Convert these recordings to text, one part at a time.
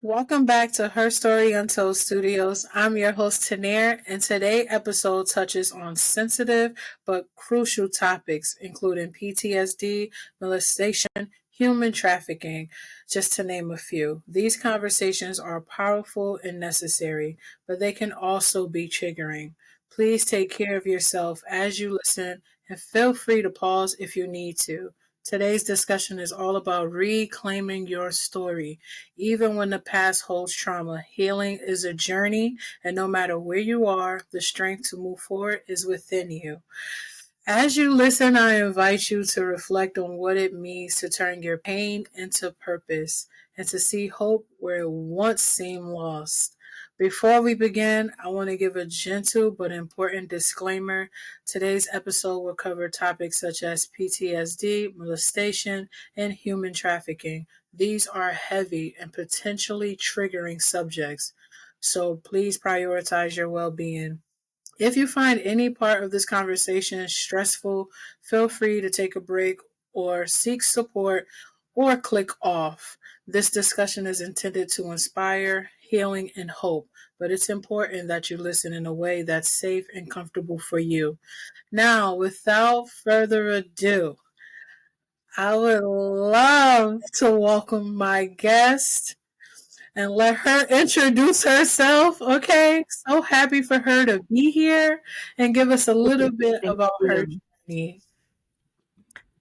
Welcome back to Her Story Untold Studios. I'm your host, Tanirpw, and today's episode touches on sensitive but crucial topics, including PTSD, molestation, human trafficking, just to name a few. These conversations are powerful and necessary, but they can also be triggering. Please take care of yourself as you listen and feel free to pause if you need to. Today's discussion is all about reclaiming your story. Even when the past holds trauma, healing is a journey, and no matter where you are, the strength to move forward is within you. As you listen, I invite you to reflect on what it means to turn your pain into purpose and to see hope where it once seemed lost. Before we begin, I want to give a gentle but important disclaimer. Today's episode will cover topics such as PTSD, molestation, and human trafficking. These are heavy and potentially triggering subjects, so please prioritize your well being. If you find any part of this conversation stressful, feel free to take a break or seek support or click off. This discussion is intended to inspire, healing, and hope, but it's important that you listen in a way that's safe and comfortable for you. Now, without further ado, I would love to welcome my guest and let her introduce herself. Okay, so happy for her to be here and give us a little bit Thank about her you. journey.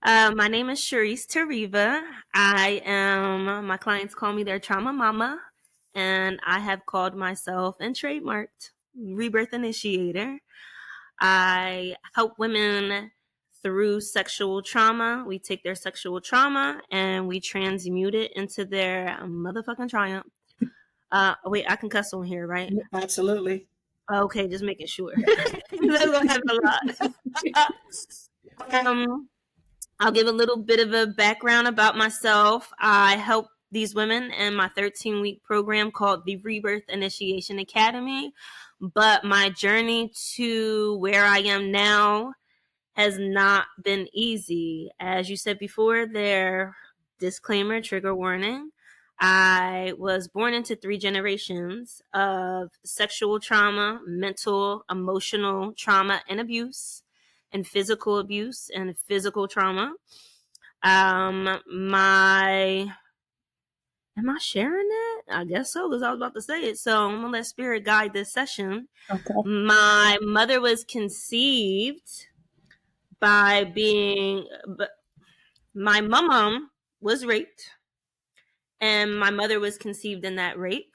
My name is Sharice Tareva. My clients call me their trauma mama, and I have called myself and trademarked Rebirth Initiator. I help women through sexual trauma. We take their sexual trauma and we transmute it into their motherfucking triumph. Wait, I can cuss on here, right? Absolutely. Okay, just making sure. That's gonna happen a lot. I'll give a little bit of a background about myself. I help these women in my 13-week program called the Rebirth Initiation Academy. But my journey to where I am now has not been easy. As you said before, there, disclaimer, trigger warning. I was born into 3 generations of sexual trauma, mental, emotional trauma, and abuse, and physical trauma. My Am I sharing that? I guess so, because I was about to say it. So I'm gonna let spirit guide this session. Okay. My mother was conceived by being, my mom was raped, and my mother was conceived in that rape.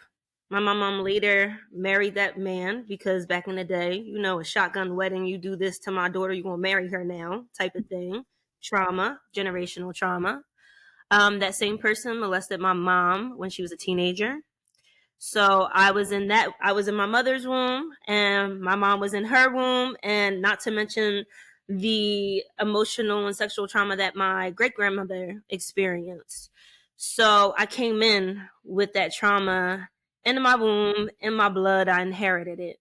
My mom later married that man because back in the day, a shotgun wedding, you do this to my daughter, you're going to marry her now type of thing. Trauma, generational trauma. That same person molested my mom when she was a teenager. So I was in my mother's womb and my mom was in her womb, and not to mention the emotional and sexual trauma that my great grandmother experienced. So I came in with that trauma in my womb, in my blood. I inherited it.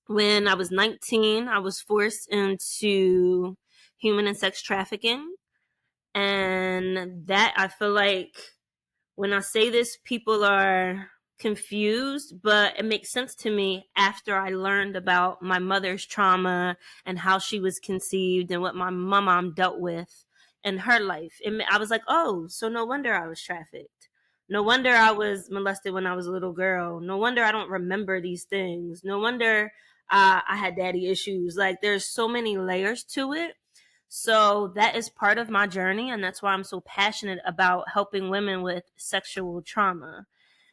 When I was 19, I was forced into human and sex trafficking. And that, I feel like, when I say this, people are confused, but it makes sense to me after I learned about my mother's trauma and how she was conceived and what my mom dealt with in her life. I was like, oh, so no wonder I was trafficked. No wonder I was molested when I was a little girl. No wonder I don't remember these things. No wonder I had daddy issues. Like, there's so many layers to it. So that is part of my journey, and that's why I'm so passionate about helping women with sexual trauma.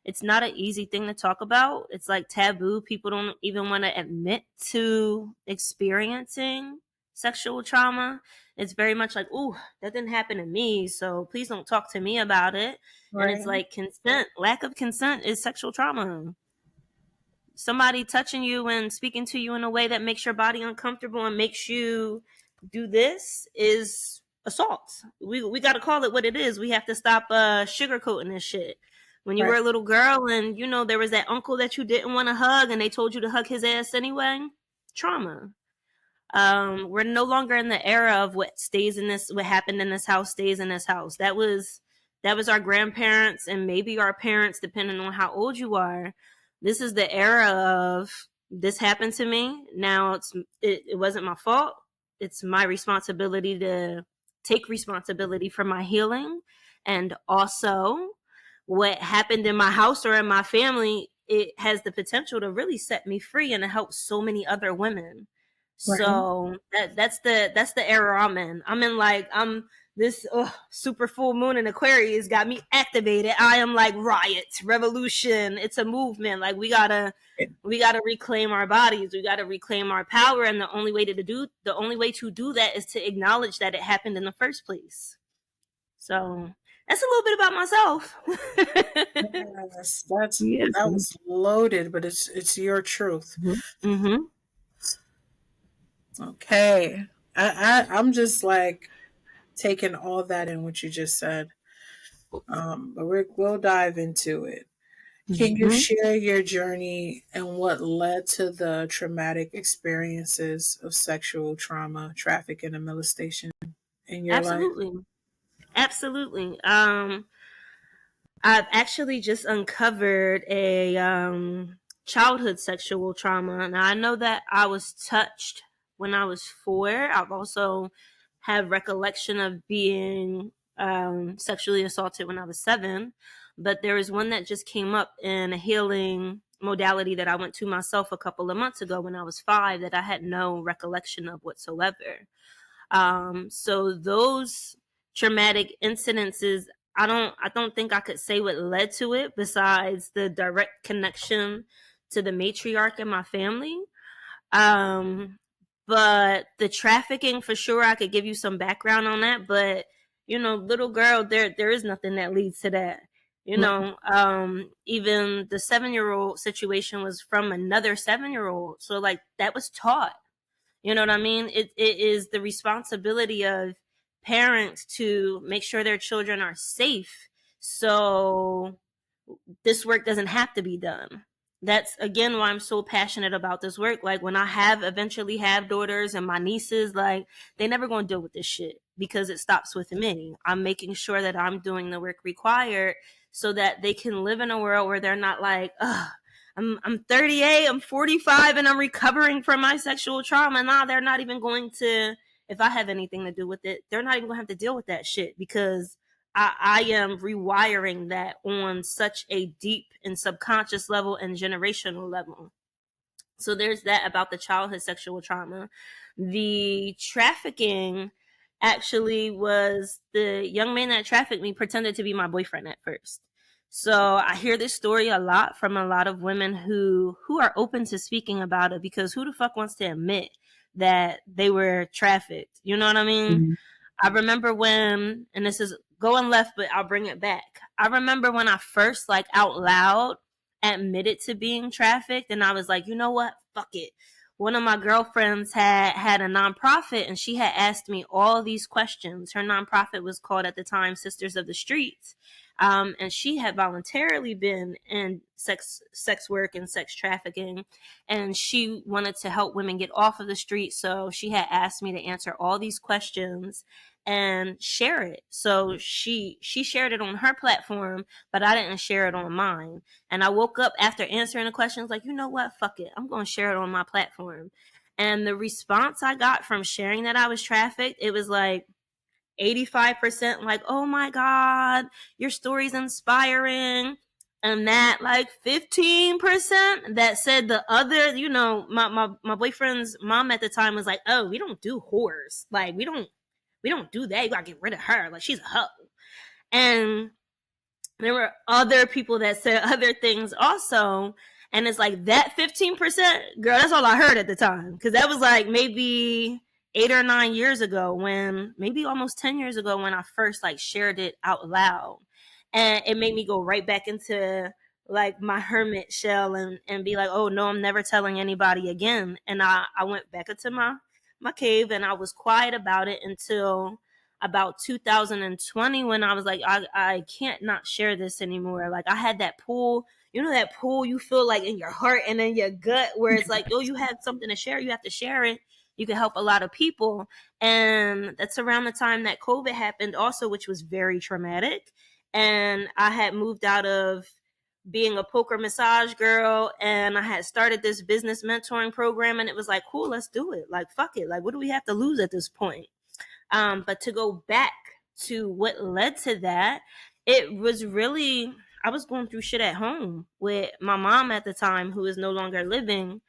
It's not an easy thing to talk about. It's like taboo. People don't even want to admit to experiencing sexual trauma. It's very much like, ooh, that didn't happen to me, so please don't talk to me about it. And Right. it's like consent. Lack of consent is sexual trauma. Somebody touching you and speaking to you in a way that makes your body uncomfortable and makes you do this is assault. We got to call it what it is. We have to stop sugarcoating this shit. When you Right. were a little girl and there was that uncle that you didn't want to hug and they told you to hug his ass anyway, trauma. We're no longer in the era of what happened in this house stays in this house. That was that was our grandparents and maybe our parents, depending on how old you are. This is the era of this happened to me. Now it wasn't my fault. It's my responsibility to take responsibility for my healing. And also what happened in my house or in my family, it has the potential to really set me free and to help so many other women. Right. So that's the era I'm in. I'm this super full moon in Aquarius got me activated. I am like riot, revolution. It's a movement. Like we gotta reclaim our bodies. We gotta reclaim our power, and the only way to do that is to acknowledge that it happened in the first place. So that's a little bit about myself. Yes, Yes. that was loaded, but it's your truth. Mm-hmm. Okay. I'm just like taking all that in what you just said. But we'll dive into it. Can you Mm-hmm. share your journey and what led to the traumatic experiences of sexual trauma, trafficking, and molestation in your life? Absolutely. Absolutely. I've actually just uncovered a childhood sexual trauma. Now I know that I was touched when I was 4. I've also have recollection of being sexually assaulted when I was 7. But there was one that just came up in a healing modality that I went to myself a couple of months ago when I was 5 that I had no recollection of whatsoever. So those traumatic incidences, I don't think I could say what led to it besides the direct connection to the matriarch in my family. Um, but the trafficking, for sure, I could give you some background on that. But little girl, there is nothing that leads to that. Even the 7-year-old situation was from another 7-year-old, so like that was taught. You know what I mean? It is the responsibility of parents to make sure their children are safe. So this work doesn't have to be done. That's again why I'm so passionate about this work. Like when I eventually have daughters and my nieces, like they never gonna deal with this shit because it stops with me. I'm making sure that I'm doing the work required so that they can live in a world where they're not like, ugh, I'm 38, I'm 45, and I'm recovering from my sexual trauma. Nah, they're not even going to. If I have anything to do with it, they're not even gonna have to deal with that shit because I am rewiring that on such a deep and subconscious level and generational level. So there's that about the childhood sexual trauma. The trafficking actually was the young man that trafficked me pretended to be my boyfriend at first. So I hear this story a lot from a lot of women who are open to speaking about it because who the fuck wants to admit that they were trafficked? You know what I mean? Mhm. I remember when, and this is going left, but I'll bring it back. I remember when I first, like, out loud admitted to being trafficked, and I was like, you know what? Fuck it. One of my girlfriends had a nonprofit, and she had asked me all these questions. Her nonprofit was called at the time Sisters of the Streets, and she had voluntarily been in sex work and sex trafficking, and she wanted to help women get off of the street. So she had asked me to answer all these questions and share it. So she shared it on her platform, but I didn't share it on mine. And I woke up after answering the questions like, you know what, fuck it, I'm going to share it on my platform. And the response I got from sharing that I was trafficked, it was like 85% like, oh my god, your story's inspiring. And that like 15% that said the other, my boyfriend's mom at the time was like, oh, we don't do whores, like we don't do that. You gotta get rid of her. Like she's a hoe. And there were other people that said other things also. And it's like that 15%, girl, that's all I heard at the time. Cause that was like maybe 8 or 9 years ago maybe almost 10 years ago when I first like shared it out loud. And it made me go right back into like my hermit shell and be like, oh no, I'm never telling anybody again. And I went back into my cave and I was quiet about it until about 2020 when I was like, I can't not share this anymore. Like I had that pull, that pull you feel like in your heart and in your gut where it's like, oh, you have something to share, you have to share it. You can help a lot of people. And that's around the time that COVID happened also, which was very traumatic. and I had moved out of being a poker massage girl, and I had started this business mentoring program, and it was like, cool, let's do it. Like, fuck it. Like, what do we have to lose at this point? But to go back to what led to that, it was really, I was going through shit at home with my mom at the time, who is no longer living,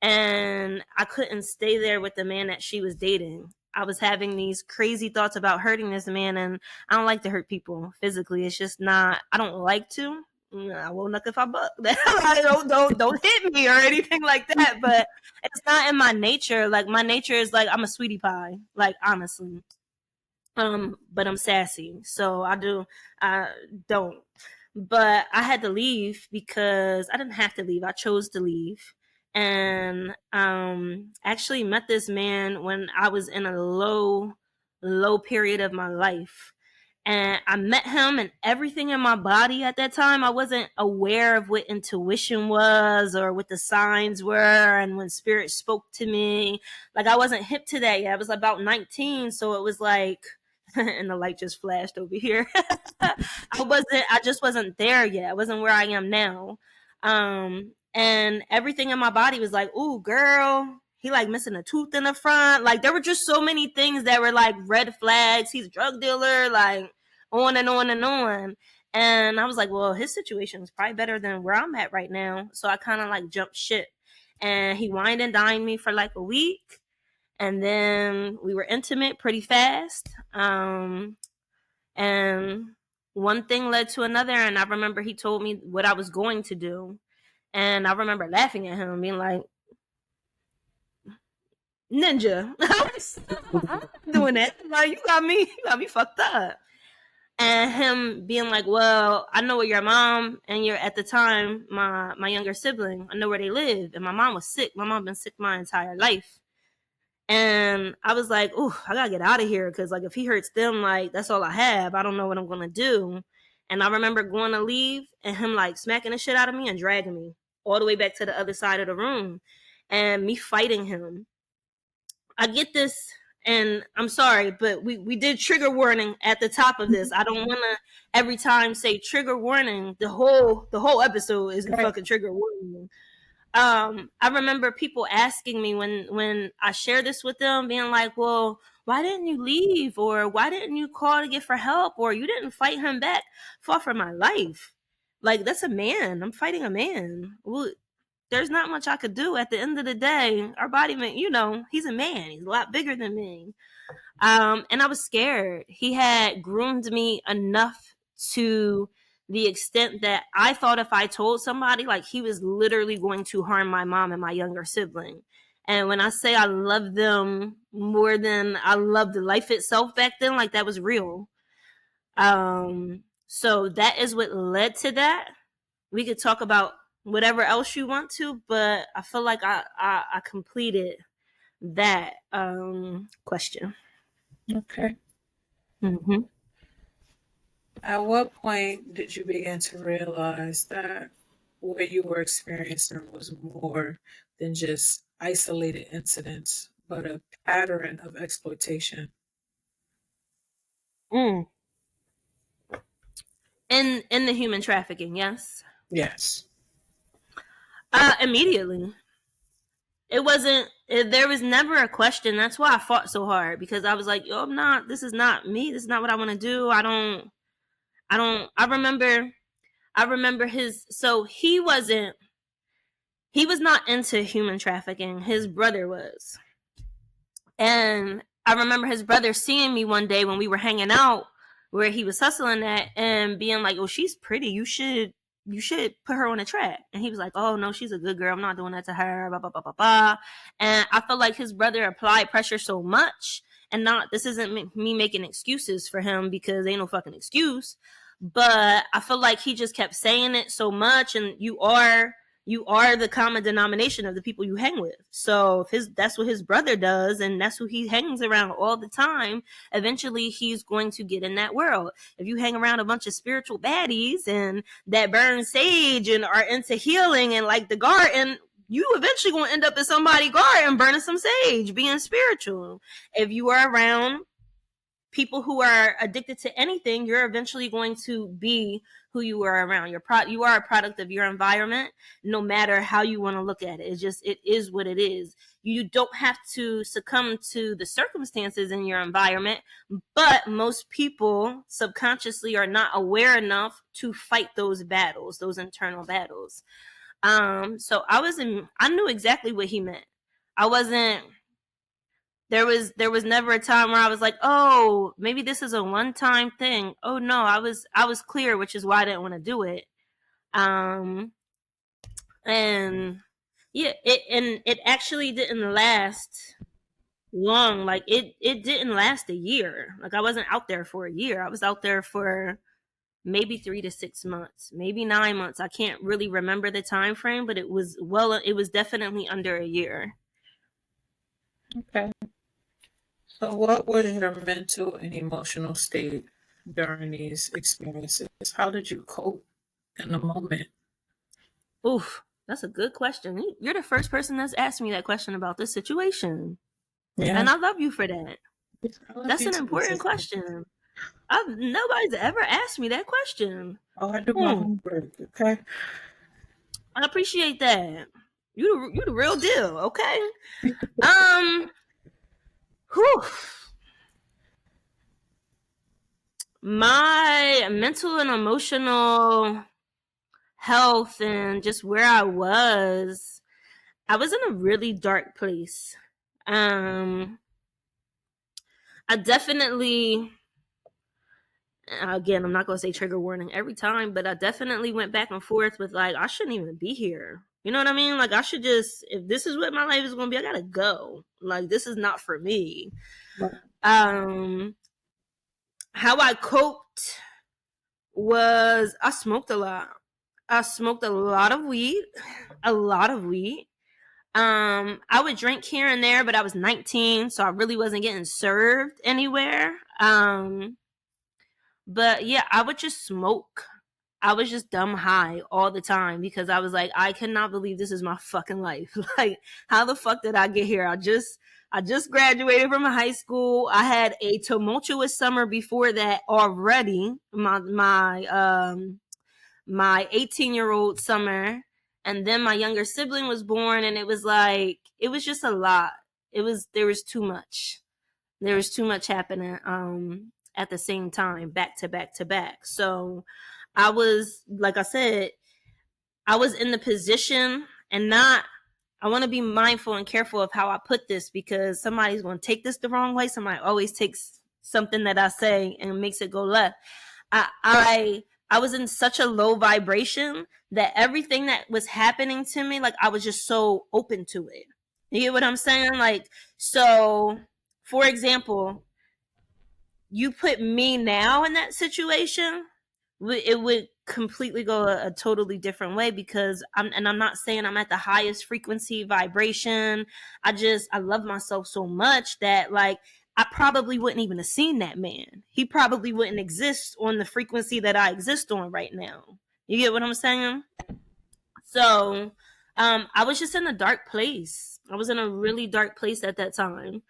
and I couldn't stay there with the man that she was dating. I was having these crazy thoughts about hurting this man, and I don't like to hurt people physically. It's just not. I don't like to. I won't look if I buck. Don't hit me or anything like that. But it's not in my nature. Like, my nature is like, I'm a sweetie pie. Like, honestly. But I'm sassy, so I don't. But I had to leave because I didn't have to leave. I chose to leave. And actually met this man when I was in a low period of my life. And I met him, and everything in my body at that time, I wasn't aware of what intuition was or what the signs were and when spirit spoke to me. Like, I wasn't hip to that yet. I was about 19, so it was like, and the light just flashed over here. I just wasn't there yet. I wasn't where I am now. And everything in my body was like, ooh, girl, he like missing a tooth in the front. Like, there were just so many things that were like red flags. He's a drug dealer, like, on and on and on. And I was like, well, his situation is probably better than where I'm at right now. So I kind of like jumped ship. And he wined and dined me for like a week. And then we were intimate pretty fast. And one thing led to another. And I remember he told me what I was going to do. And I remember laughing at him, being like, ninja. I'm doing it. Like, you got me fucked up. And him being like, well, I know where your mom and your, at the time, my younger sibling, I know where they live. And my mom was sick. My mom been sick my entire life. And I was like, oh, I gotta get out of here, because like, if he hurts them, like, that's all I have. I don't know what I'm gonna do. And I remember going to leave and him like smacking the shit out of me and dragging me all the way back to the other side of the room, and me fighting him. I get this, and I'm sorry, but we did trigger warning at the top of this. I don't want to every time say trigger warning. The whole episode is the fucking trigger warning. I remember people asking me when I share this with them, being like, well, why didn't you leave? Or why didn't you call to get for help? Or you didn't fight him back? Fought for my life. Like, that's a man. I'm fighting a man. Well, there's not much I could do. At the end of the day, our body man, he's a man. He's a lot bigger than me. And I was scared. He had groomed me enough to the extent that I thought if I told somebody, like, he was literally going to harm my mom and my younger sibling. And when I say I love them more than I loved life itself back then, like, that was real. So that is what led to that. We could talk about whatever else you want to, but I feel like I completed that question. Okay. Mm-hmm. At what point did you begin to realize that what you were experiencing was more than just isolated incidents, but a pattern of exploitation? In the human trafficking, yes. Yes. Immediately. It wasn't. There was never a question. That's why I fought so hard, because I was like, yo, I'm not. This is not me. This is not what I want to do. I don't. I remember his. So he wasn't. He was not into human trafficking. His brother was. And I remember his brother seeing me one day when we were hanging out where he was hustling at, and being like, oh, she's pretty. You should put her on a track. And he was like, oh, no, she's a good girl. I'm not doing that to her. Blah, blah, blah, blah, blah. And I felt like his brother applied pressure so much, and not, this isn't me making excuses for him, because ain't no fucking excuse. But I feel like he just kept saying it so much, and you are the common denomination of the people you hang with. So if that's what his brother does, and that's who he hangs around all the time, eventually he's going to get in that world. If you hang around a bunch of spiritual baddies and that burn sage and are into healing and like the garden, you eventually going to end up in somebody's garden burning some sage, being spiritual. If you are around people who are addicted to anything, you're eventually going to be who you are around. You are a product of your environment, no matter how you want to look at it. It is what it is. You don't have to succumb to the circumstances in your environment, but most people subconsciously are not aware enough to fight those battles, those internal battles. So I knew exactly what he meant. I wasn't there was never a time where I was like, oh, maybe this is a one-time thing. Oh no, I was clear, which is why I didn't want to do it. And yeah, it actually didn't last long. Like it didn't last a year. Like I wasn't out there for a year. I was out there for maybe 3 to 6 months, maybe 9 months. I can't really remember the time frame, but it was definitely under a year. Okay. So, what was your mental and emotional state during these experiences? How did you cope in the moment? Oof, that's a good question. You're the first person that's asked me that question about this situation. Yeah. And I love you for that. That's an important sister. question. Nobody's ever asked me that question. Oh, I do my homework, okay? I appreciate that. You the real deal, okay? Whew. My mental and emotional health and just where I was in a really dark place. I definitely, again, I'm not going to say trigger warning every time, but I definitely went back and forth with like, I shouldn't even be here. You know what I mean? Like I should just, if this is what my life is going to be, I got to go. Like this is not for me. How I coped was I smoked a lot. I smoked a lot of weed. I would drink here and there, but I was 19, so I really wasn't getting served anywhere. But yeah, I would just smoke. I was just dumb high all the time because I was like, I cannot believe this is my fucking life. Like, how the fuck did I get here? I just graduated from high school. I had a tumultuous summer before that already. My 18-year-old summer, and then my younger sibling was born, and it was like it was just a lot. There was too much. There was too much happening at the same time, back to back to back. So I was, like I said, I was in the position, and not, I want to be mindful and careful of how I put this because somebody's going to take this the wrong way. Somebody always takes something that I say and makes it go left. I was in such a low vibration that everything that was happening to me, like I was just so open to it. You get what I'm saying? Like, so for example, you put me now in that situation, it would completely go a totally different way because I'm not saying I'm at the highest frequency vibration. I love myself so much that like I probably wouldn't even have seen that man. He probably wouldn't exist on the frequency that I exist on right now. You get what I'm saying? So I was just in a dark place. I was in a really dark place at that time.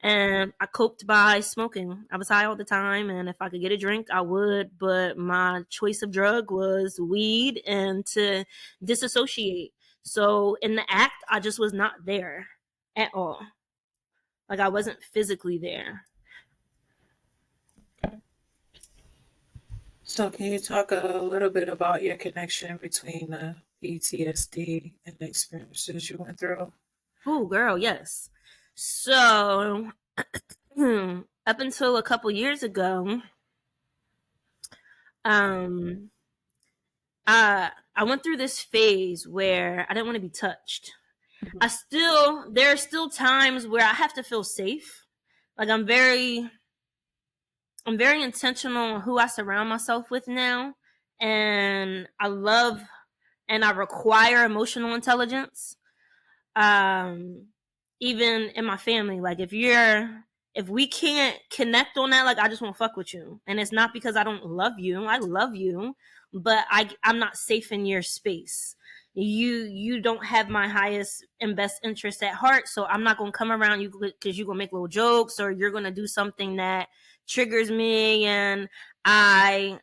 And I coped by smoking. I was high all the time, and if I could get a drink, I would. But my choice of drug was weed and to disassociate. So in the act, I just was not there at all. Like I wasn't physically there. So, can you talk a little bit about your connection between the PTSD and the experiences you went through? Oh, girl, yes. So, up until a couple years ago, um, I went through this phase where I didn't want to be touched. There are still times where I have to feel safe. Like I'm very intentional on who I surround myself with now. And I love and I require emotional intelligence. Um, Even in my family, like if we can't connect on that, like I just won't fuck with you. And it's not because I don't love you. I love you, but I'm not safe in your space. You don't have my highest and best interest at heart, so I'm not gonna come around you because you're gonna make little jokes or you're gonna do something that triggers me, and I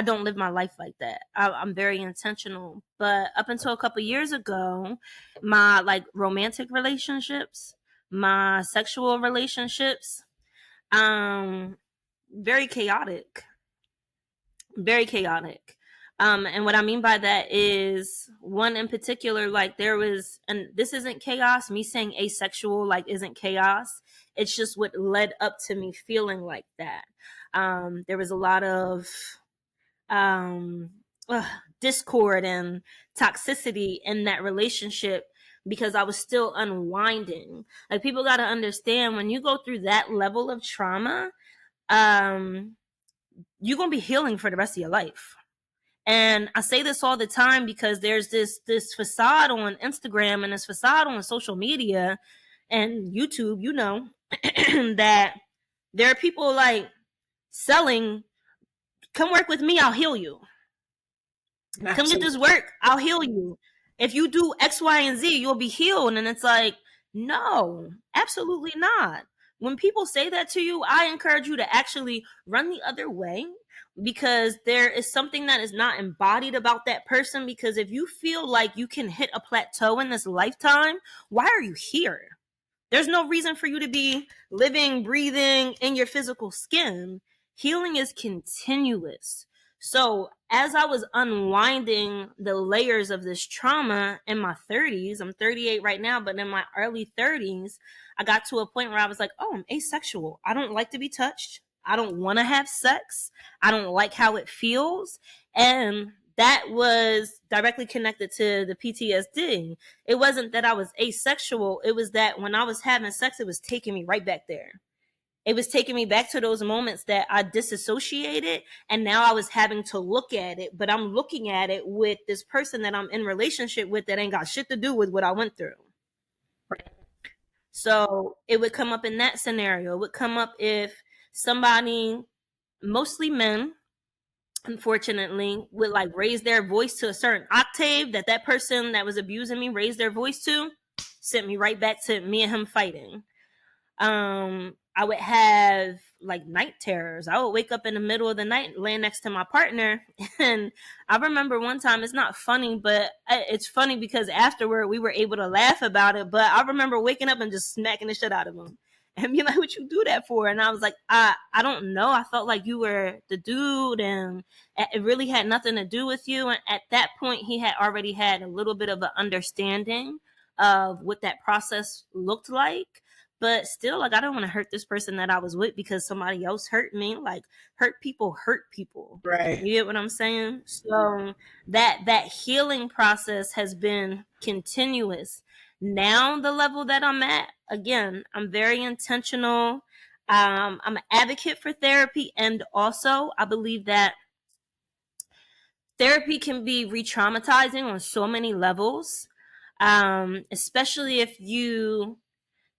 don't live my life like that. I'm very intentional. But up until a couple years ago, my like romantic relationships, my sexual relationships, um, very chaotic, very chaotic. And what I mean by that is one in particular, like there was, and this isn't chaos. Me saying asexual like isn't chaos. It's just what led up to me feeling like that. There was a lot of um, ugh, discord and toxicity in that relationship because I was still unwinding. Like people got to understand when you go through that level of trauma, um, you're gonna be healing for the rest of your life. And I say this all the time because there's this facade on Instagram and this facade on social media and YouTube, you know, that there are people like selling, come work with me, I'll heal you. Absolutely. Come get this work, I'll heal you. If you do X, Y, and Z, you'll be healed. And it's like, no, absolutely not. When people say that to you, I encourage you to actually run the other way because there is something that is not embodied about that person. Because if you feel like you can hit a plateau in this lifetime, why are you here? There's no reason for you to be living, breathing in your physical skin. Healing is continuous. So, as I was unwinding the layers of this trauma in my 30s, I'm 38 right now, but in my early 30s, I got to a point where I was like, oh, I'm asexual. I don't like to be touched. I don't want to have sex. I don't like how it feels. And that was directly connected to the PTSD. It wasn't that I was asexual. It was that when I was having sex, it was taking me right back there. It was taking me back to those moments that I disassociated, and now I was having to look at it, but I'm looking at it with this person that I'm in relationship with that ain't got shit to do with what I went through. So it would come up in that scenario. It would come up if somebody, mostly men, unfortunately, would like raise their voice to a certain octave that that person that was abusing me raised their voice to, sent me right back to me and him fighting. I would have like night terrors. I would wake up in the middle of the night laying next to my partner. And I remember one time, it's not funny, but it's funny because afterward we were able to laugh about it. But I remember waking up and just smacking the shit out of him and being like, what you do that for? And I was like, I don't know. I felt like you were the dude and it really had nothing to do with you. And at that point, he had already had a little bit of an understanding of what that process looked like. But still, like, I don't want to hurt this person that I was with because somebody else hurt me. Like, hurt people. Right. You get what I'm saying? So that healing process has been continuous. Now the level that I'm at, again, I'm very intentional. I'm an advocate for therapy, and also I believe that therapy can be re-traumatizing on so many levels, especially if you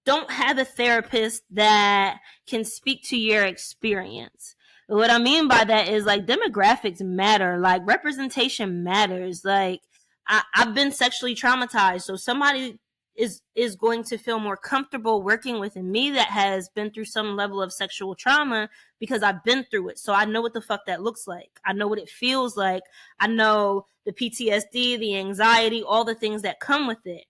don't have a therapist that can speak to your experience. What I mean by that is like demographics matter, like representation matters. Like I've been sexually traumatized, so somebody is going to feel more comfortable working with me that has been through some level of sexual trauma because I've been through it. So I know what the fuck that looks like. I know what it feels like. I know the PTSD, the anxiety, all the things that come with it.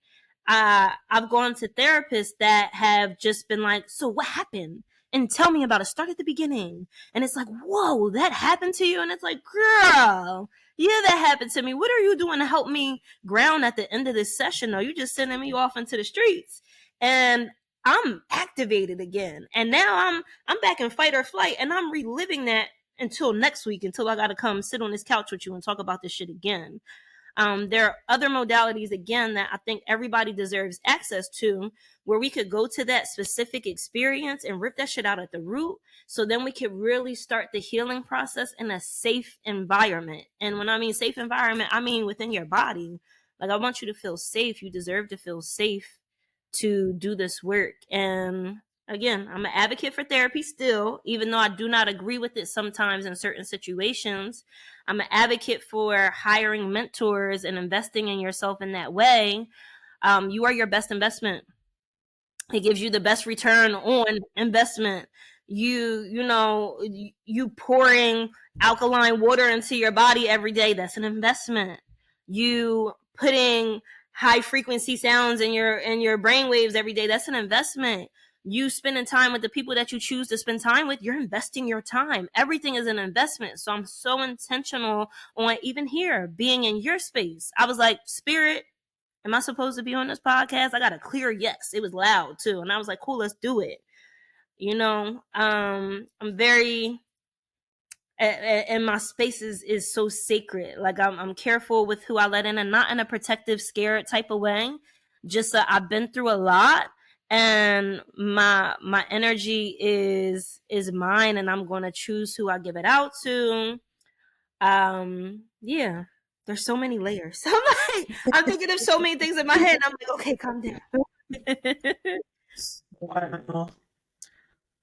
I've gone to therapists that have just been like, so what happened? And tell me about it. Start at the beginning. And it's like, whoa, that happened to you? And it's like, girl, yeah, that happened to me. What are you doing to help me ground at the end of this session? Though you're just sending me off into the streets. And I'm activated again. And now I'm back in fight or flight. And I'm reliving that until next week, until I gotta come sit on this couch with you and talk about this shit again. There are other modalities, again, that I think everybody deserves access to, where we could go to that specific experience and rip that shit out at the root. So then we could really start the healing process in a safe environment. And when I mean safe environment, I mean within your body. Like, I want you to feel safe. You deserve to feel safe to do this work. And again, I'm an advocate for therapy still, even though I do not agree with it sometimes in certain situations. I'm an advocate for hiring mentors and investing in yourself in that way. You are your best investment. It gives you the best return on investment. you pouring alkaline water into your body every day, that's an investment. You putting high frequency sounds in your brain waves every day, that's an investment. You spending time with the people that you choose to spend time with, you're investing your time. Everything is an investment. So I'm so intentional on even here being in your space. I was like, Spirit, am I supposed to be on this podcast? I got a clear yes. It was loud too. And I was like, cool, let's do it. I'm very, and my space is so sacred. Like I'm careful with who I let in, and not in a protective, scared type of way. Just that I've been through a lot, and my energy is mine, and I'm gonna choose who I give it out to. Yeah. There's so many layers. I'm thinking of so many things in my head. I'm like, okay, calm down. Wow.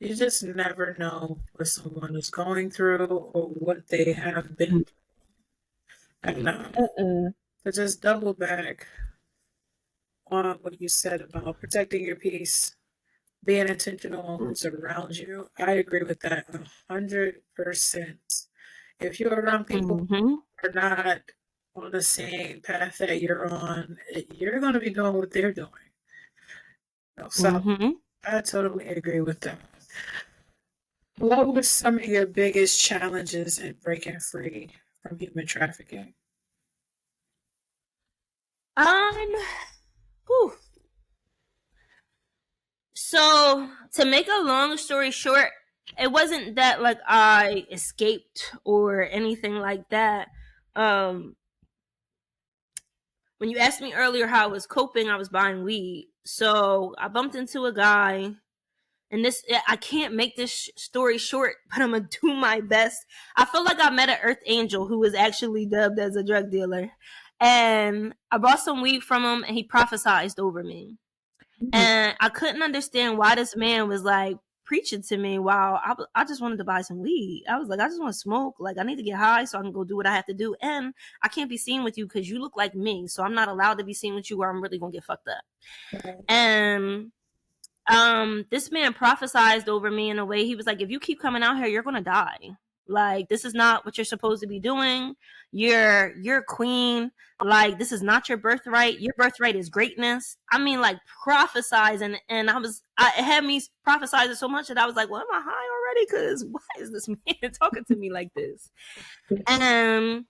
You just never know what someone is going through or what they have been through. And to just double back on what you said about protecting your peace, being intentional on who's around you, I agree with that 100%. If you're around people who are not on the same path that you're on, you're going to be doing what they're doing. So I totally agree with that. What were some of your biggest challenges in breaking free from human trafficking? Whew. So to make a long story short, it wasn't that like I escaped or anything like that. When you asked me earlier how I was coping, I was buying weed. So I bumped into a guy, and I can't make this story short, but I'm gonna do my best. I feel like I met an earth angel who was actually dubbed as a drug dealer, and I bought some weed from him, and he prophesized over me. And I couldn't understand why this man was like preaching to me while I just wanted to buy some weed. I was like, I just want to smoke. Like, I need to get high so I can go do what I have to do. And I can't be seen with you because you look like me. So I'm not allowed to be seen with you, or I'm really going to get fucked up. And this man prophesized over me in a way. He was like, if you keep coming out here, you're going to die. Like, this is not what you're supposed to be doing. You're a queen. Like, this is not your birthright. Your birthright is greatness. I mean, like, prophesizing. And it had me prophesizing so much that I was like, well, am I high already? Because why is this man talking to me like this? And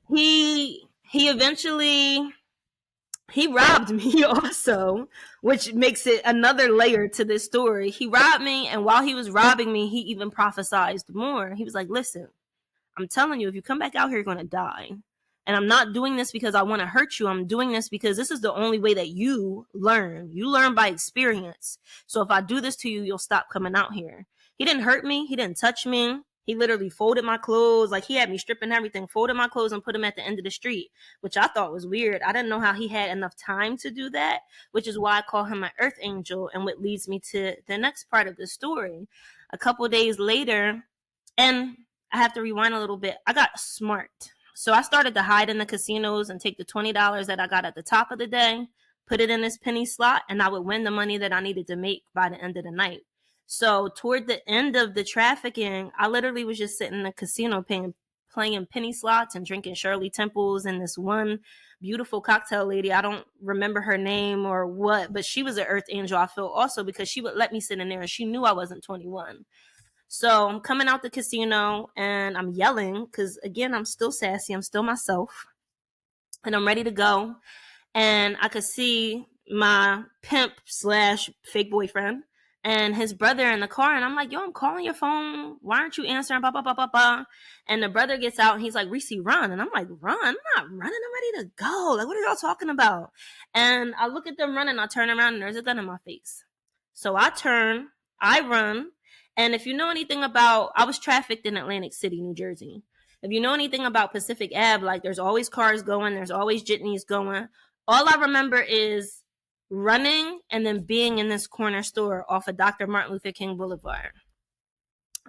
he eventually, he robbed me also, which makes it another layer to this story. He robbed me, and while he was robbing me, he even prophesized more. He was like, listen, I'm telling you, if you come back out here, you're going to die. And I'm not doing this because I want to hurt you. I'm doing this because this is the only way that you learn. You learn by experience. So if I do this to you, you'll stop coming out here. He didn't hurt me. He didn't touch me. He literally folded my clothes. Like, he had me stripping everything, folded my clothes and put them at the end of the street, which I thought was weird. I didn't know how he had enough time to do that, which is why I call him my earth angel, and what leads me to the next part of the story. A couple days later, and I have to rewind a little bit, I got smart. So I started to hide in the casinos and take the $20 that I got at the top of the day, put it in this penny slot, and I would win the money that I needed to make by the end of the night. So toward the end of the trafficking, I literally was just sitting in the casino playing penny slots and drinking Shirley Temples and this one beautiful cocktail lady. I don't remember her name or what, but she was an earth angel, I feel, also, because she would let me sit in there and she knew I wasn't 21. So I'm coming out the casino and I'm yelling because, again, I'm still sassy. I'm still myself. And I'm ready to go. And I could see my pimp / fake boyfriend and his brother in the car. And I'm like, yo, I'm calling your phone. Why aren't you answering? Blah, blah, blah, blah, blah. And the brother gets out and he's like, Reese, run. And I'm like, run? I'm not running. I'm ready to go. Like, what are y'all talking about? And I look at them running. I turn around and there's a gun in my face. So I turn, I run. And if you know anything about, I was trafficked in Atlantic City, New Jersey. If you know anything about Pacific Ave, like, there's always cars going, there's always jitneys going. All I remember is running and then being in this corner store off of Dr. Martin Luther King Boulevard.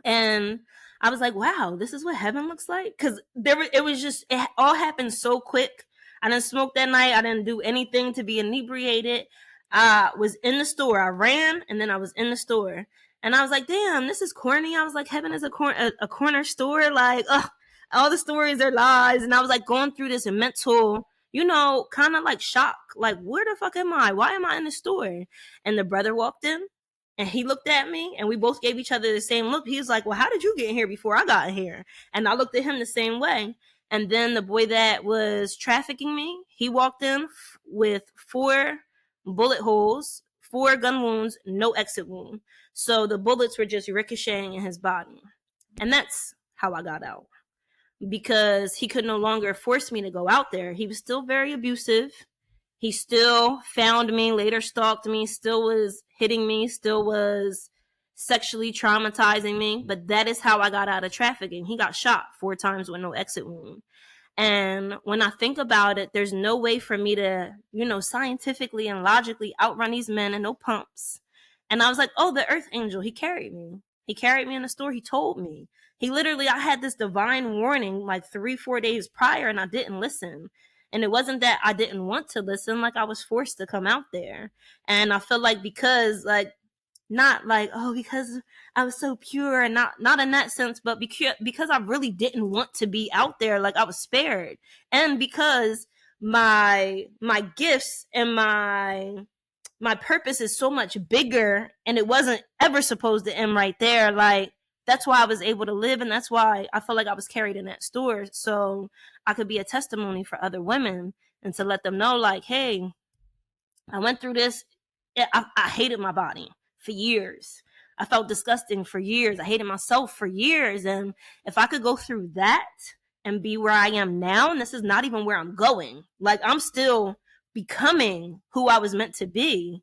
And I was like, wow, this is what heaven looks like? Because it all happened so quick. I didn't smoke that night. I didn't do anything to be inebriated. I was in the store. I ran, and then I was in the store. And I was like, damn, this is corny. I was like, heaven is a corner store. Like, ugh, all the stories are lies. And I was like going through this mental, kind of like shock. Like, where the fuck am I? Why am I in the store? And the brother walked in and he looked at me and we both gave each other the same look. He was like, well, how did you get in here before I got in here? And I looked at him the same way. And then the boy that was trafficking me, he walked in with 4 bullet holes, 4 gun wounds, no exit wound. So the bullets were just ricocheting in his body. And that's how I got out. Because he could no longer force me to go out there. He was still very abusive. He still found me, later stalked me, still was hitting me, still was sexually traumatizing me. But that is how I got out of trafficking. He got shot 4 times with no exit wound. And when I think about it, there's no way for me to, scientifically and logically outrun these men and no pumps. And I was like, oh, the earth angel, he carried me. He carried me in the store. He told me. I had this divine warning like 3-4 days prior and I didn't listen. And it wasn't that I didn't want to listen, like I was forced to come out there. And I feel like because not like, oh, because I was so pure, and not in that sense, but because I really didn't want to be out there, like I was spared. And because my gifts and my purpose is so much bigger, and it wasn't ever supposed to end right there. Like, that's why I was able to live, and that's why I felt like I was carried in that store, so I could be a testimony for other women and to let them know, like, hey, I went through this. I hated my body for years. I felt disgusting for years. I hated myself for years. And if I could go through that and be where I am now, and this is not even where I'm going, like I'm still becoming who I was meant to be.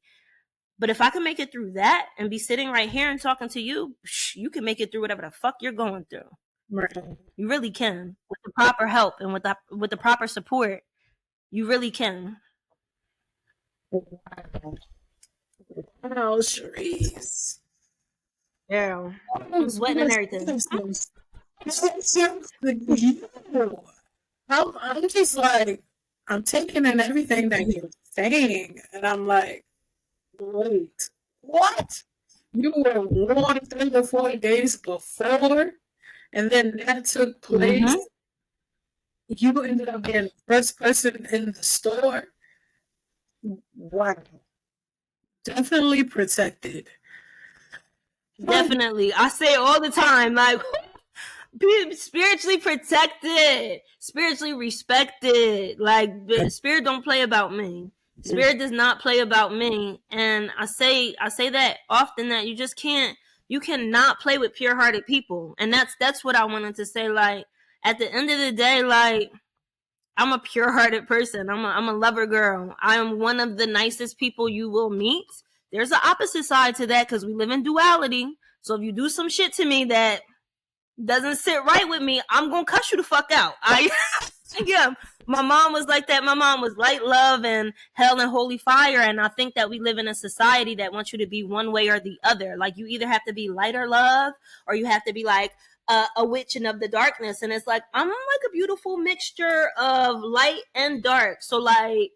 But if I can make it through that and be sitting right here and talking to you, you can make it through whatever the fuck you're going through. Right. You really can. With the proper help and with the proper support, you really can. Wow, Sharice. Yeah. I'm sweating and everything. I'm just like, I'm taking in everything that you're saying, and I'm like, wait, what? You were warned 3 to 4 days before, and then that took place. You ended up being the first person in the store. Wow. Definitely protected. Definitely. I say all the time, like, be spiritually protected, spiritually respected. Like, spirit don't play about me. Spirit does not play about me. And I say that often, that you cannot play with pure-hearted people. And that's what I wanted to say. Like, at the end of the day, like, I'm a pure-hearted person. I'm a lover girl. I am one of the nicest people you will meet. There's an opposite side to that, because we live in duality. So if you do some shit to me that doesn't sit right with me, I'm gonna cuss you the fuck out. Yeah, my mom was like that. My mom was light love and hell and holy fire. And I think that we live in a society that wants you to be one way or the other. Like, you either have to be light or love, or you have to be like a witch and of the darkness. And it's like, I'm like a beautiful mixture of light and dark. So like,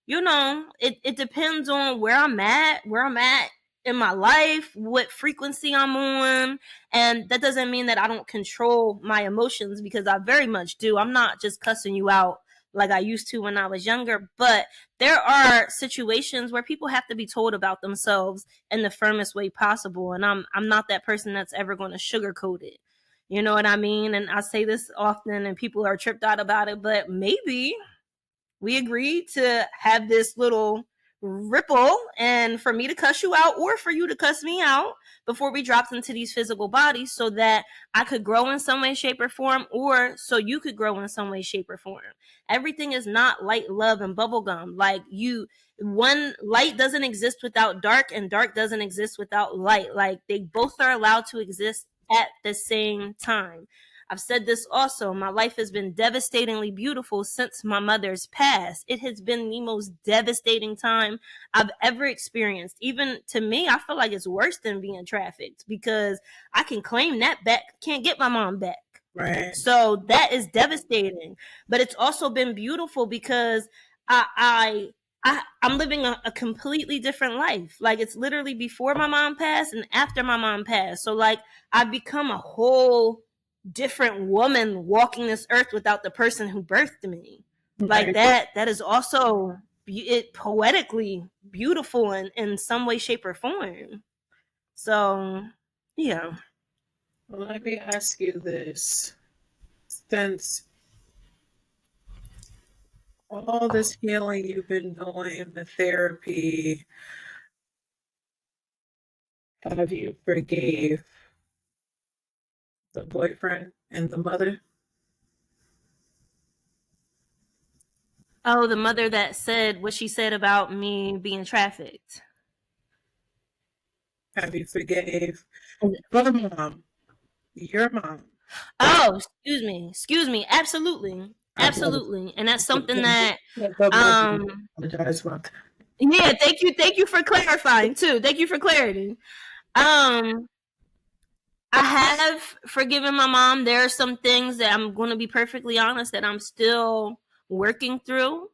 it depends on where I'm at in my life, what frequency I'm on. And that doesn't mean that I don't control my emotions, because I very much do. I'm not just cussing you out like I used to when I was younger, but there are situations where people have to be told about themselves in the firmest way possible. And I'm not that person that's ever going to sugarcoat it. You know what I mean? And I say this often and people are tripped out about it, but maybe we agreed to have this little ripple, and for me to cuss you out or for you to cuss me out before we dropped into these physical bodies, so that I could grow in some way, shape, or form, or so you could grow in some way, shape, or form. Everything is not light, love, and bubblegum. Like, one light doesn't exist without dark, and dark doesn't exist without light. Like, they both are allowed to exist at the same time. I've said this also. My life has been devastatingly beautiful since my mother's passed. It has been the most devastating time I've ever experienced. Even to me, I feel like it's worse than being trafficked, because I can claim that back. Can't get my mom back. Right. So that is devastating. But it's also been beautiful, because I I'm living a completely different life. Like, it's literally before my mom passed and after my mom passed. So like, I've become a whole different woman walking this earth without the person who birthed me. Like, Right. that is also it poetically beautiful in some way, shape, or form. So yeah. Well, let me ask you this. Since all this healing you've been doing, the therapy, have you forgave the boyfriend and the mother? Oh, the mother that said what she said about me being trafficked. Have you forgave the mom, your mom? Oh, excuse me. Absolutely, I apologize. absolutely, and that's something that, The mother, I um, apologize about that. yeah. Thank you for clarifying too. Thank you for clarity. Um, I have forgiven my mom. There are some things that I'm going to be perfectly honest that I'm still working through.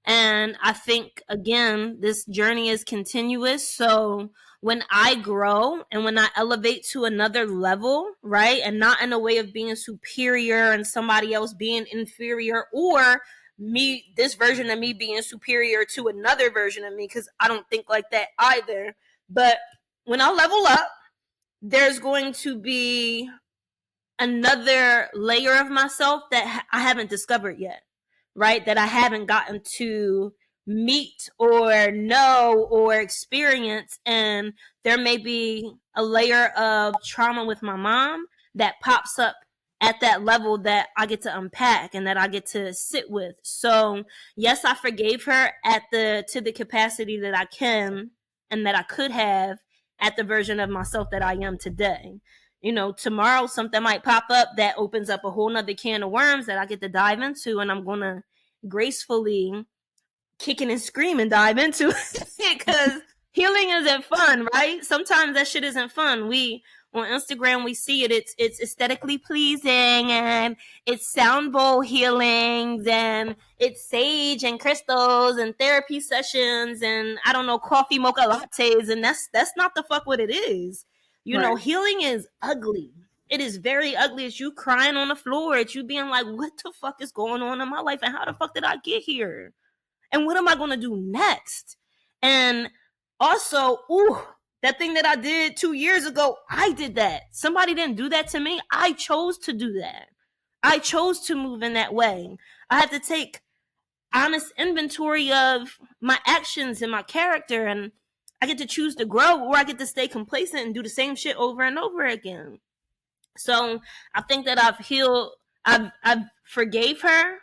And I think, again, this journey is continuous. So when I grow and when I elevate to another level, right, and not in a way of being superior and somebody else being inferior, or me, this version of me being superior to another version of me, because I don't think like that either. But when I level up, there's going to be another layer of myself that I haven't discovered yet, right? That I haven't gotten to meet or know or experience. And there may be a layer of trauma with my mom that pops up at that level that I get to unpack and that I get to sit with. So, yes, I forgave her at the to the capacity that I can and that I could have at the version of myself that I am today. You know, tomorrow something might pop up that opens up a whole nother can of worms that I get to dive into, and I'm gonna gracefully kicking and screaming dive into it because healing isn't fun, right? Sometimes that shit isn't fun. We on Instagram we see it. It's aesthetically pleasing and it's sound bowl healings and it's sage and crystals and therapy sessions and I don't know coffee mocha lattes and that's not the fuck what it is. You know, Right. healing is ugly. It is very ugly. It's you crying on the floor. It's you being like, what the fuck is going on in my life and how the fuck did I get here? And what am I going to do next? And also, ooh, that thing that I did 2 years ago, I did that. Somebody didn't do that to me. I chose to do that. I chose to move in that way. I had to take honest inventory of my actions and my character, and I get to choose to grow or I get to stay complacent and do the same shit over and over again. So I think that I've healed. I've forgave her,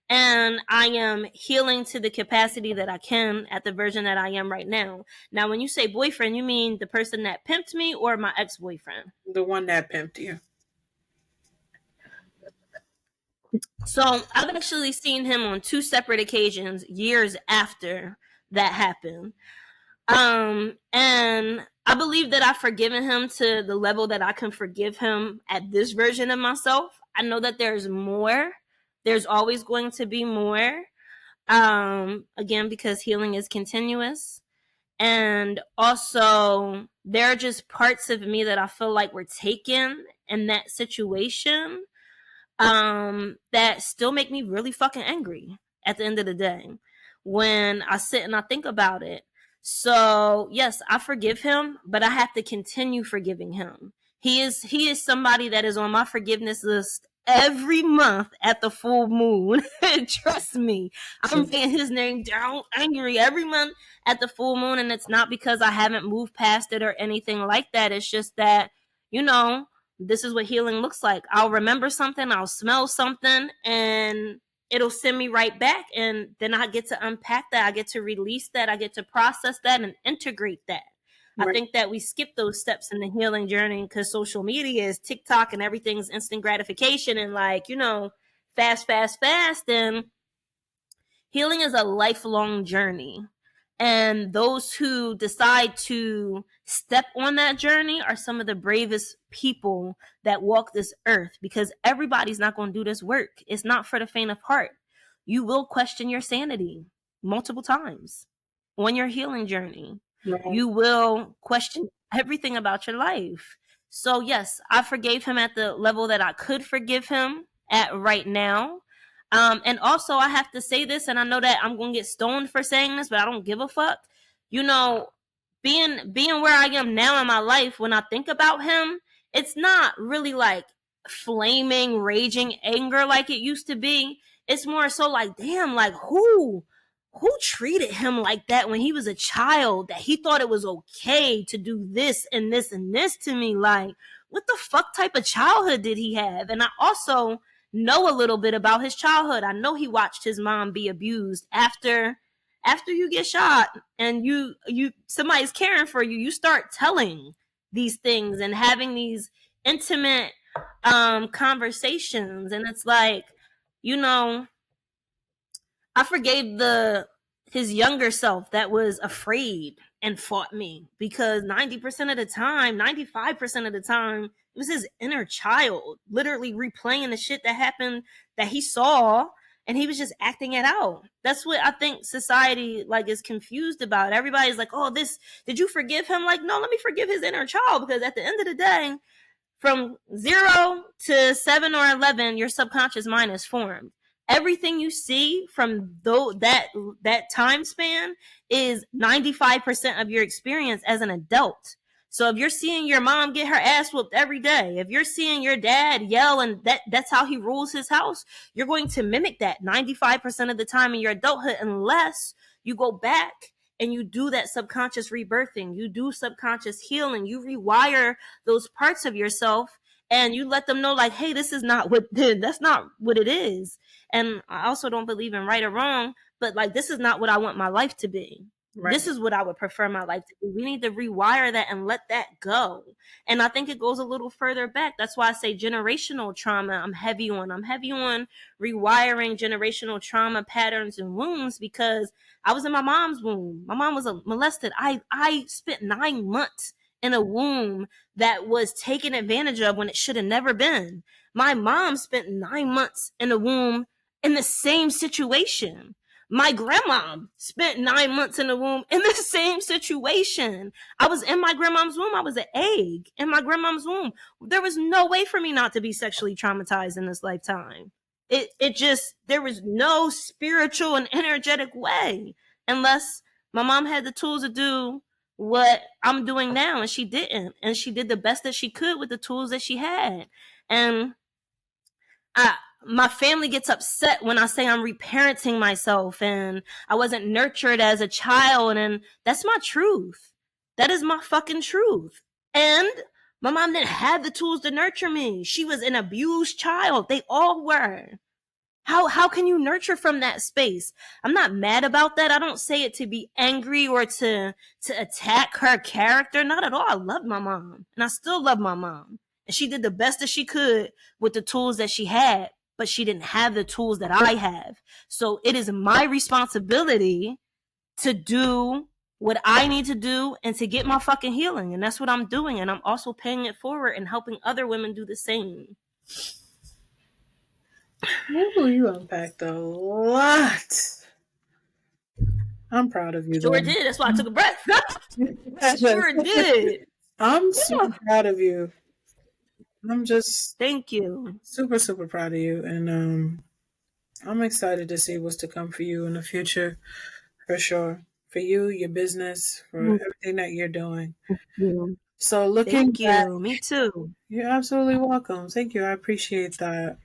and I am healing to the capacity that I can at the version that I am right now. Now, when you say boyfriend, you mean the person that pimped me or my ex boyfriend? The one that pimped you. So I've actually seen him on two separate occasions years after that happened. And I believe that I've forgiven him to the level that I can forgive him at this version of myself. I know that there's more. There's always going to be more. Again, because healing is continuous. And also, there are just parts of me that I feel like were taken in that situation that still make me really fucking angry at the end of the day when I sit and I think about it. So yes, I forgive him, but I have to continue forgiving him. He is somebody that is on my forgiveness list every month at the full moon. Trust me, I'm writing his name down angry every month at the full moon, and it's not because I haven't moved past it or anything like that. It's just that, you know, this is what healing looks like. I'll remember something, I'll smell something, and it'll send me right back. And then I get to unpack that. I get to release that. I get to process that and integrate that. I Right. think that we skip those steps in the healing journey because social media is TikTok and everything's instant gratification and, like, you know, fast, fast, fast. And healing is a lifelong journey. And those who decide to step on that journey are some of the bravest people that walk this earth because everybody's not going to do this work. It's not for the faint of heart. You will question your sanity. multiple times on your healing journey. Right. You will question everything about your life. So yes, I forgave him at the level that I could forgive him at right now. And also I have to say this, and I know that I'm going to get stoned for saying this, but I don't give a fuck. You know, being where I am now in my life, when I think about him, it's not really like flaming, raging anger like it used to be. It's more so like, damn, like who treated him like that when he was a child, that he thought it was okay to do this and this and this to me? Like, what the fuck type of childhood did he have? And I also know a little bit about his childhood. I know he watched his mom be abused. After you get shot and you somebody's caring for you, you start telling these things and having these intimate conversations. And it's like, you know, I forgave his younger self that was afraid and fought me, because 90% of the time, 95% of the time, it was his inner child literally replaying the shit that happened that he saw, and he was just acting it out. That's what I think society like is confused about. Everybody's like, "Oh, this, did you forgive him?" Like, no, let me forgive his inner child, because at the end of the day, from 0 to 7 or 11, your subconscious mind is formed. Everything you see from that time span is 95% of your experience as an adult. So if you're seeing your mom get her ass whooped every day, if you're seeing your dad yell and that's how he rules his house, you're going to mimic that 95% of the time in your adulthood, unless you go back and you do that subconscious rebirthing, you do subconscious healing, you rewire those parts of yourself, and you let them know, like, hey, this is not what that's not what it is. And I also don't believe in right or wrong, but like, this is not what I want my life to be. Right. This is what I would prefer my life to be. We need to rewire that and let that go. And I think it goes a little further back. That's why I say generational trauma. I'm heavy on rewiring generational trauma patterns and wounds, because I was in my mom's womb. My mom was molested. I spent 9 months in a womb that was taken advantage of when it should have never been. My mom spent 9 months in a womb in the same situation. My grandma spent 9 months in the womb in the same situation. I was in my grandma's womb. I was an egg in my grandma's womb. There was no way for me not to be sexually traumatized in this lifetime. It just, there was no spiritual and energetic way, unless my mom had the tools to do what I'm doing now, and she didn't. And she did the best that she could with the tools that she had. And my family gets upset when I say I'm reparenting myself and I wasn't nurtured as a child, and that's my truth. That is my fucking truth. And my mom didn't have the tools to nurture me. She was an abused child. They all were. How can you nurture from that space? I'm not mad about that. I don't say it to be angry or to attack her character. Not at all. I love my mom, and I still love my mom. And she did the best that she could with the tools that she had, but she didn't have the tools that I have. So it is my responsibility to do what I need to do and to get my fucking healing. And that's what I'm doing. And I'm also paying it forward and helping other women do the same. Ooh, you unpacked a lot. I'm proud of you. Sure did. That's why I took a breath. Sure did. I'm super proud of you. I'm just thank you. Super, super proud of you. And I'm excited to see what's to come for you in the future, for sure. For you, your business, for everything that you're doing. Thank you. So looking Thank back, you. Me too. You're absolutely welcome. Thank you. I appreciate that.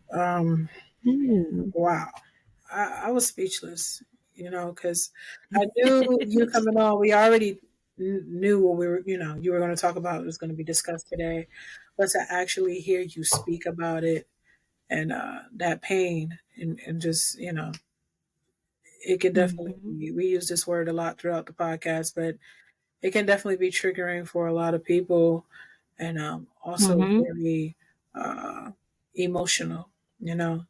Wow. I was speechless, because I knew you coming on. We already knew what we were, you were going to talk about. It was going to be discussed today. But to actually hear you speak about it and that pain and just, it can definitely be, we use this word a lot throughout the podcast, but it can definitely be triggering for a lot of people and also very emotional,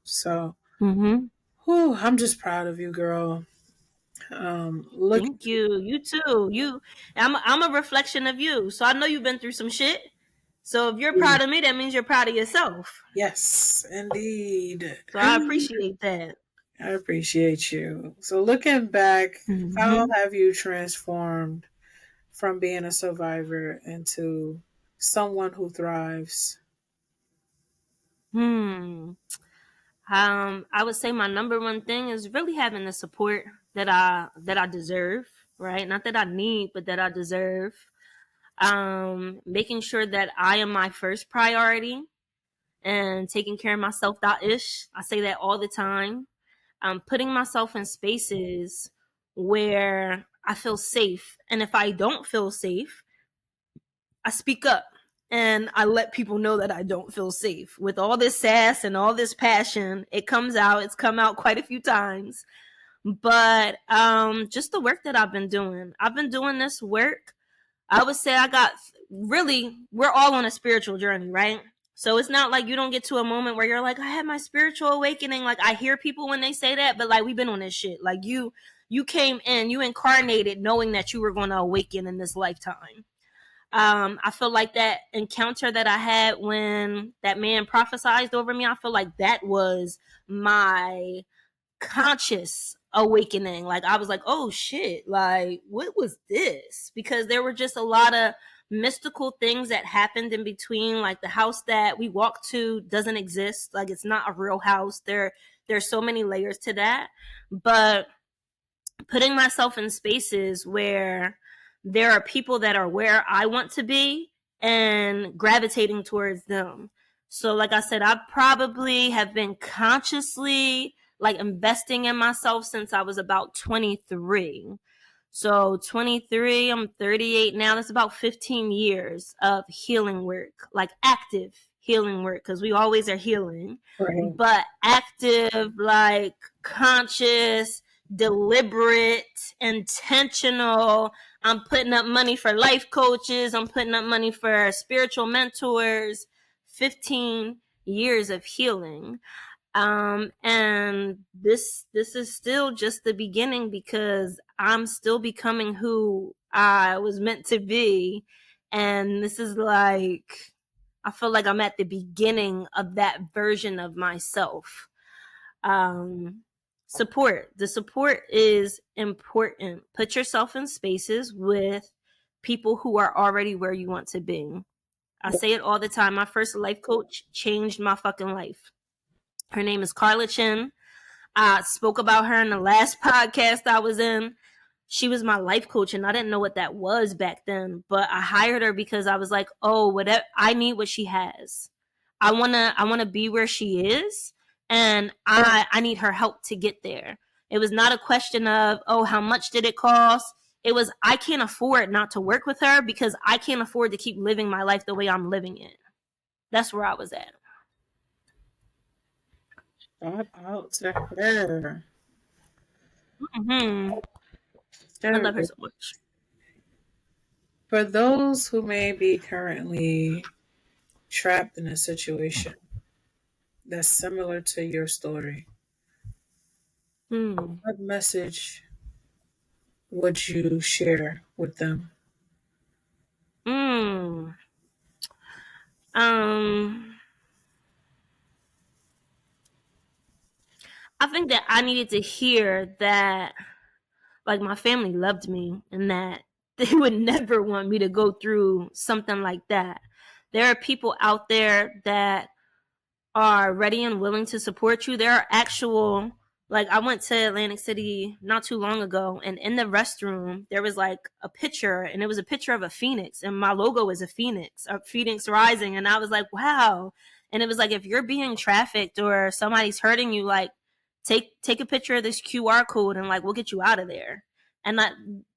so I'm just proud of you, girl. Thank you. You too. I'm a reflection of you, so I know you've been through some shit. So if you're proud of me, that means you're proud of yourself. Yes, indeed. So I appreciate that. I appreciate you. So, looking back, how Mm-hmm. have you transformed from being a survivor into someone who thrives? Hmm. I would say my number one thing is really having the support that I deserve, right? Not that I need, but that I deserve. Making sure that I am my first priority and taking care of myself that ish. I say that all the time. Putting myself in spaces where I feel safe. And if I don't feel safe, I speak up and I let people know that I don't feel safe. With all this sass and all this passion, it comes out. It's come out quite a few times. But just the work that I've been doing this work. I would say I got really, we're all on a spiritual journey, right? So it's not like you don't get to a moment where you're like, I had my spiritual awakening. Like I hear people when they say that, but like we've been on this shit. Like you came in, you incarnated knowing that you were going to awaken in this lifetime. I feel like that encounter that I had when that man prophesied over me, I feel like that was my conscious awakening. Like I was like, oh shit, like what was this? Because there were just a lot of mystical things that happened in between. Like the house that we walked to doesn't exist. Like it's not a real house. There's so many layers to that. But putting myself in spaces where there are people that are where I want to be and gravitating towards them. So like I said, I probably have been consciously like investing in myself since I was about 23. So 23, I'm 38 now. That's about 15 years of healing work, like active healing work, because we always are healing, Right. but active, like conscious, deliberate, intentional. I'm putting up money for life coaches. I'm putting up money for spiritual mentors. 15 years of healing. And this is still just the beginning because I'm still becoming who I was meant to be. And this is like, I feel like I'm at the beginning of that version of myself. Um, Support. The support is important. Put yourself in spaces with people who are already where you want to be. I say it all the time. My first life coach changed my fucking life. Her name is Carla Chin. I spoke about her in the last podcast I was in. She was my life coach, and I didn't know what that was back then. But I hired her because I was like, oh, whatever, I need what she has. I wanna be where she is, and I need her help to get there. It was not a question of, oh, how much did it cost? It was, I can't afford not to work with her because I can't afford to keep living my life the way I'm living it. That's where I was at. Shout out to her. Hmm. I love her so much. For those who may be currently trapped in a situation that's similar to your story, Hmm. what message would you share with them? Mm. Um, I think that I needed to hear that, like, my family loved me and that they would never want me to go through something like that. There are people out there that are ready and willing to support you. There are actual, like, I went to Atlantic City not too long ago, and in the restroom there was like a picture, and it was a picture of a phoenix, and my logo is a phoenix rising, and I was like, wow. And it was like, if you're being trafficked or somebody's hurting you, like, take a picture of this QR code and like we'll get you out of there. And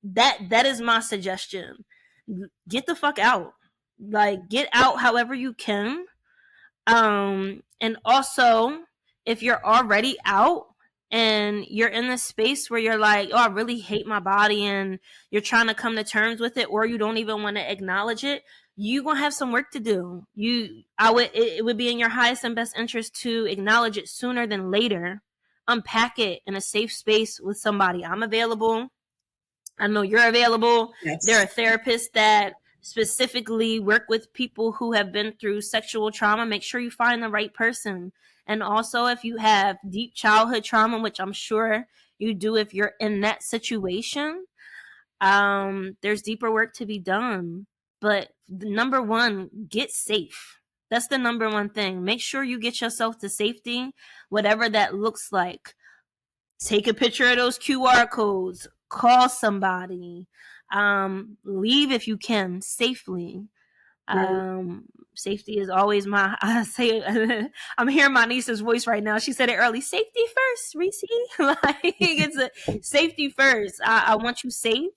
that is my suggestion. Get the fuck out. Like, get out however you can. And also, if you're already out and you're in this space where you're like, oh, I really hate my body, and you're trying to come to terms with it, or you don't even want to acknowledge it, you gonna have some work to do. It would be in your highest and best interest to acknowledge it sooner than later. Unpack it in a safe space with somebody. I'm available. I know you're available. There Yes. are therapists that specifically work with people who have been through sexual trauma. Make sure you find the right person. And also, if you have deep childhood trauma, which I'm sure you do if you're in that situation, there's deeper work to be done. But number one, get safe. That's the number one thing. Make sure you get yourself to safety, whatever that looks like. Take a picture of those QR codes, call somebody, leave if you can safely. Right. Safety is always my, I say, I'm hearing my niece's voice right now. She said it early. Safety first, Reese. Like, it's a safety first. I want you safe.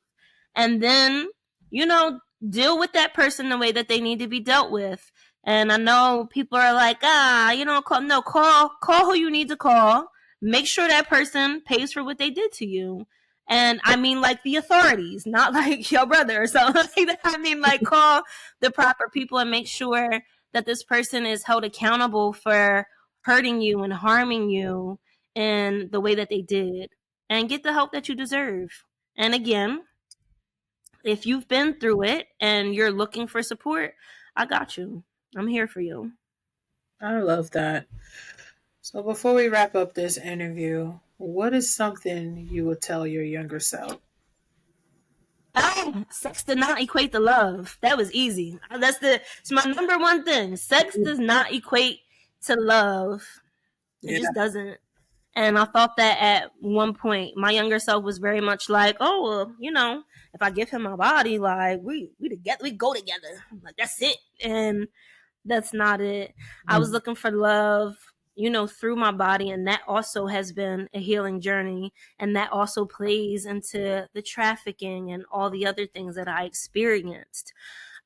And then, you know, deal with that person the way that they need to be dealt with. And I know people are like, call who you need to call. Make sure that person pays for what they did to you. And I mean, like, the authorities, not like your brother or something like that. I mean, like, call the proper people and make sure that this person is held accountable for hurting you and harming you in the way that they did. And get the help that you deserve. And again, if you've been through it and you're looking for support, I got you. I'm here for you. I love that. So before we wrap up this interview, what is something you would tell your younger self? Oh, sex does not equate to love. That was easy. It's my number one thing. Sex does not equate to love. It Yeah. just doesn't. And I thought that at one point, my younger self was very much like, oh, well, you know, if I give him my body, like we together, we go together. Like, that's it. And that's not it. I was looking for love, you know, through my body, and that also has been a healing journey, and that also plays into the trafficking and all the other things that I experienced.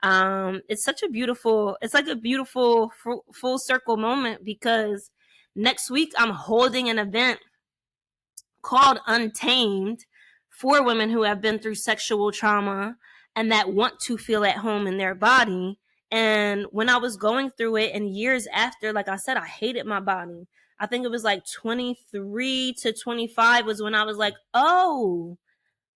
It's like a beautiful full circle moment, because next week I'm holding an event called Untamed for women who have been through sexual trauma and that want to feel at home in their body. And when I was going through it and years after, like I said, I hated my body. I think it was like 23 to 25 was when I was like, oh,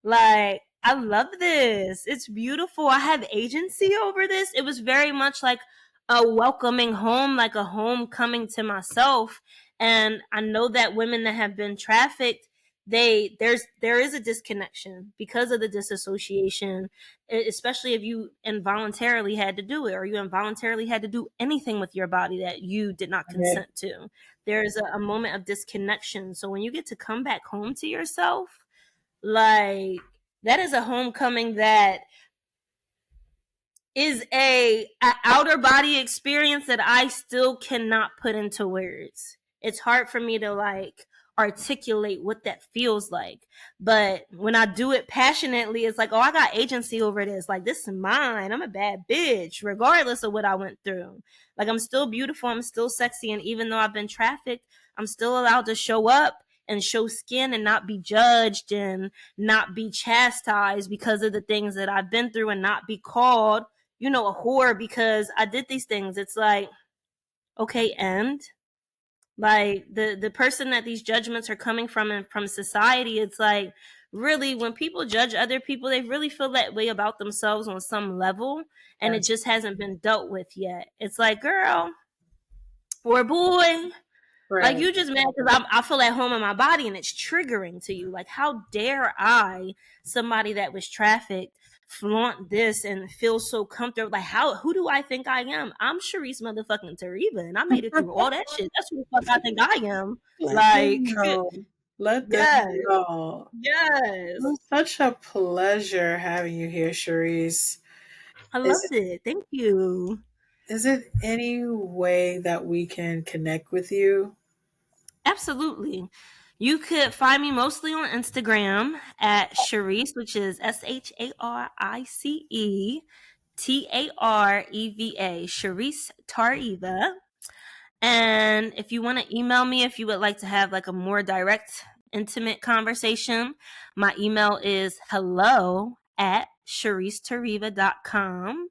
like, I love this. It's beautiful. I have agency over this. It was very much like a welcoming home, like a homecoming to myself. And I know that women that have been trafficked, there is a disconnection because of the disassociation, especially if you involuntarily had to do it, or you involuntarily had to do anything with your body that you did not Okay. consent to. There's a moment of disconnection. So when you get to come back home to yourself, like, that is a homecoming that is a outer body experience that I still cannot put into words. It's hard for me to like articulate what that feels like. But when I do it passionately, it's like, oh, I got agency over this. Like, this is mine. I'm a bad bitch, regardless of what I went through. Like, I'm still beautiful. I'm still sexy. And even though I've been trafficked, I'm still allowed to show up and show skin and not be judged and not be chastised because of the things that I've been through, and not be called, you know, a whore because I did these things. It's like, okay, and like the person that these judgments are coming from, and from society, it's like, really, when people judge other people, they really feel that way about themselves on some level, and it Yes. just hasn't been dealt with yet. It's like, girl or boy, like, Right. you just mad because I feel at home in my body and it's triggering to you. Like, how dare I, somebody that was trafficked, flaunt this and feel so comfortable? Like, who do I think I am? I'm Sharice motherfucking Tareva, and I made it through all that shit. That's who the fuck I think I am. Let them Like, know. Let them yes, know. It yes. was such a pleasure having you here, Sharice. I Is loved it. Thank you. is it any way that we can connect with you? Absolutely. You could find me mostly on Instagram at Sharice, which is SHARICE TAREVA, Sharice Tareva. And if you want to email me, if you would like to have like a more direct, intimate conversation, my email is hello@sharicetareva.com.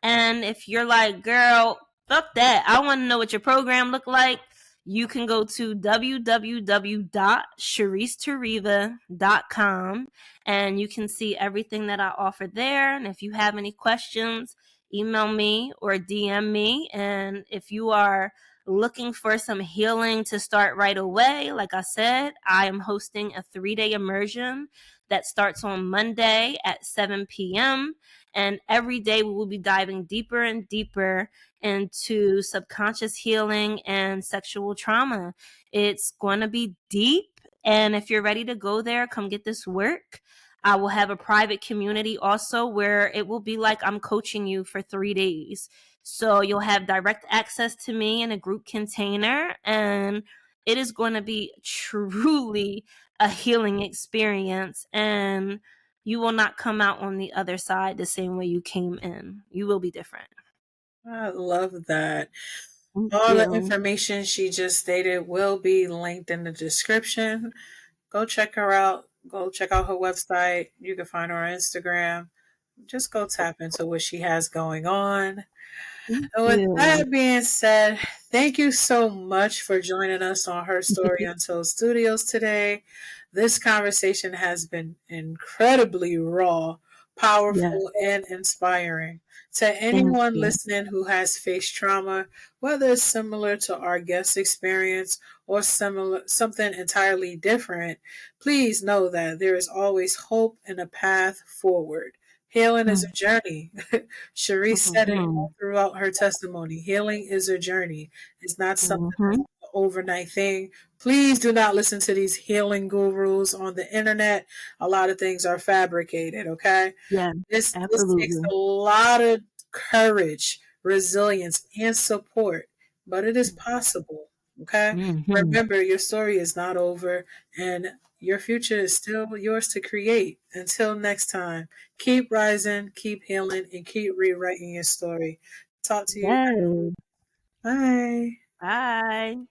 And if you're like, girl, fuck that, I want to know what your program look like, you can go to www.sharicetareva.com and you can see everything that I offer there. And if you have any questions, email me or DM me. And if you are looking for some healing to start right away, like I said, I am hosting a 3-day immersion that starts on Monday at 7 p.m. And every day we will be diving deeper and deeper into subconscious healing and sexual trauma. It's going to be deep. And if you're ready to go there, come get this work. I will have a private community also where it will be like I'm coaching you for 3 days. So you'll have direct access to me in a group container, and it is going to be truly a healing experience. And you will not come out on the other side the same way you came in. You will be different. I love that. Thank All the you. information she just stated will be linked in the description. Go check her out. Go check out her website. You can find her on Instagram. Just go tap into what she has going on. Thank And with you. that being said, thank you so much for joining us on Her Story Untold Studios today. This conversation has been incredibly raw, Yeah. powerful, and inspiring. To Thank anyone you. listening who has faced trauma, whether it's similar to our guest experience or similar something entirely different, please know that there is always hope and a path forward. Healing is a journey. Sharice said it Mm-hmm. all throughout her testimony. Healing is a journey. It's not something that's Mm-hmm. an overnight thing. Please do not listen to these healing gurus on the internet. A lot of things are fabricated, okay? Yeah, This takes absolutely. a lot of courage, resilience, and support, but it is possible. Okay? Mm-hmm. Remember, your story is not over, and your future is still yours to create. Until next time, keep rising, keep healing, and keep rewriting your story. Talk to you. Yes. Bye. Bye.